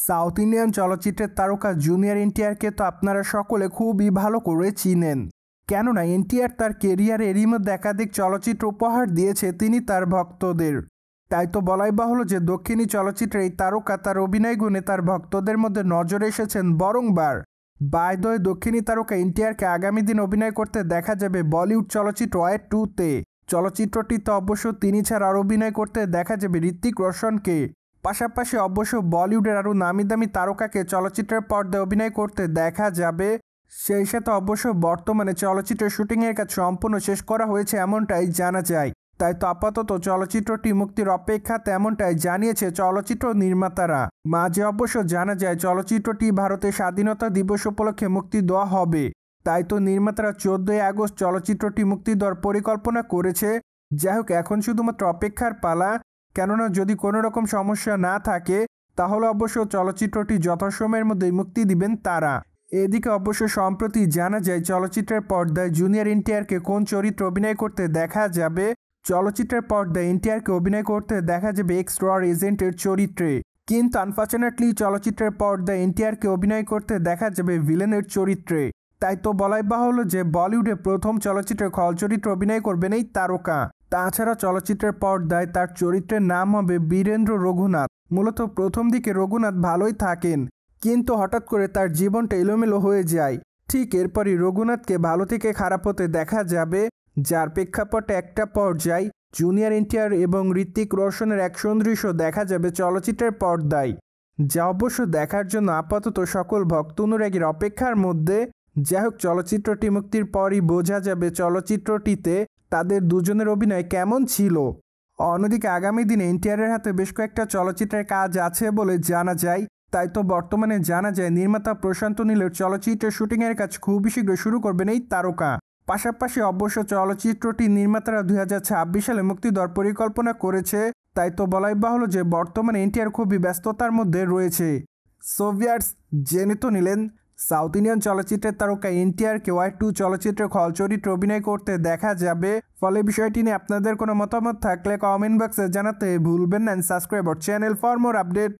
South Indian চলচ্চিত্রের তারকা junior এনটিআরকে তো আপনারা সকলে খুবই ভালো করে চিনেন। কেননা এনটিআর তার কেরিয়ারে এরই মধ্যে একাধিক চলচ্চিত্র উপহার দিয়েছে তিনি তার ভক্তদের। তাই তো বলাই বাহুল্য যে দক্ষিণী চলচ্চিত্রে এই তারকা তার অভিনয় গুণে তার ভক্তদের মধ্যে নজরে এসেছেন বারংবার। বাই দ্য ওয়ে, দক্ষিণী তারকা এনটিআরকে আগামী দিন অভিনয় করতে দেখা যাবে বলিউড চলচ্চিত্র ওয়ার 2-তে। চলচ্চিত্রটিতে অবশ্য তিনি ছাড়া আর অভিনয় করতে দেখা যাবে ঋত্বিক রোশনকে। পাশাপাশি অবশ্য বলিউডের আরও নামি দামি তারকাকে চলচ্চিত্রের পর্দায় অভিনয় করতে দেখা যাবে। সেই সাথে অবশ্য বর্তমানে চলচ্চিত্রের শুটিংয়ের কাজ সম্পূর্ণ শেষ করা হয়েছে এমনটাই জানা যায়। তাই তো আপাতত চলচ্চিত্রটি মুক্তির অপেক্ষা তেমনটাই জানিয়েছে চলচ্চিত্র নির্মাতারা। মাঝে অবশ্য জানা যায় চলচ্চিত্রটি ভারতের স্বাধীনতা দিবস উপলক্ষে মুক্তি দেওয়া হবে। তাই তো নির্মাতারা 14ই আগস্ট চলচ্চিত্রটি মুক্তি দেওয়ার পরিকল্পনা করেছে। যাই হোক, এখন শুধুমাত্র অপেক্ষার পালা। কেননা যদি কোনো রকম সমস্যা না থাকে তাহলে অবশ্য চলচ্চিত্রটি যথাসময়ের মধ্যেই মুক্তি দিবেন তারা। এদিকে অবশ্য সম্প্রতি জানা যায় চলচ্চিত্রের পর্দায় জুনিয়র এনটিআরকে কোন চরিত্র অভিনয় করতে দেখা যাবে। চলচ্চিত্রের পর্দায় এনটিআরকে অভিনয় করতে দেখা যাবে এক্স র এজেন্টের চরিত্রে। কিন্তু আনফর্চুনেটলি চলচ্চিত্রের পর্দায় এনটিআরকে অভিনয় করতে দেখা যাবে ভিলেনের চরিত্রে। তাই তো বলাই বাহুল্য যে বলিউডে প্রথম চলচ্চিত্রে খল চরিত্রে অভিনয় করবেন এই তারকা। তাছাড়া চলচ্চিত্রের পর্দায় তার চরিত্রের নাম হবে বীরেন্দ্র রঘুনাথ। মূলত প্রথম দিকে রঘুনাথ ভালোই থাকেন, কিন্তু হঠাৎ করে তার জীবনটা এলোমেলো হয়ে যায়। ঠিক এরপরই রঘুনাথকে ভালো থেকে খারাপ হতে দেখা যাবে, যার প্রেক্ষাপটে একটা পর্যায়ে জুনিয়র এনটিআর এবং ঋত্বিক রোশনের অ্যাকশন দৃশ্য দেখা যাবে চলচ্চিত্রের পর্দায়, যা অবশ্য দেখার জন্য আপাতত সকল ভক্ত অনুরাগীর অপেক্ষার মধ্যে। যাই হোক, চলচ্চিত্রটি মুক্তির পরই বোঝা যাবে চলচ্চিত্রটিতে তাদের দুজনের অভিনয় কেমন ছিল। অন্যদিকে আগামী দিনে এনটিআরের হাতে বেশ কয়েকটা চলচ্চিত্রের কাজ আছে বলে জানা যায়। তাই তো বর্তমানে জানা যায় নির্মাতা প্রশান্ত নীলের চলচ্চিত্রের শুটিংয়ের কাজ খুবই শীঘ্র শুরু করবেন এই তারকা। পাশাপাশি অবশ্য চলচ্চিত্রটি নির্মাতারা 2026 সালে মুক্তি দেওয়ার পরিকল্পনা করেছে। তাই তো বলাই বাহুল্য যে বর্তমানে এনটিআর খুবই ব্যস্ততার মধ্যে রয়েছে। সো ভিউয়ার্স, জেনে তো নিলেন সাউথ ইন্ডিয়ান চলচ্চিত্রের তারকা এনটিআরকে ওয়ার 2 চলচ্চিত্রে খল চরিত্রে অভিনয় করতে দেখা যাবে। ফলে বিষয়টি নিয়ে আপনাদের কোনো মতামত থাকলে কমেন্ট বক্সে জানাতে ভুলবেন না। Subscribe our channel for more update.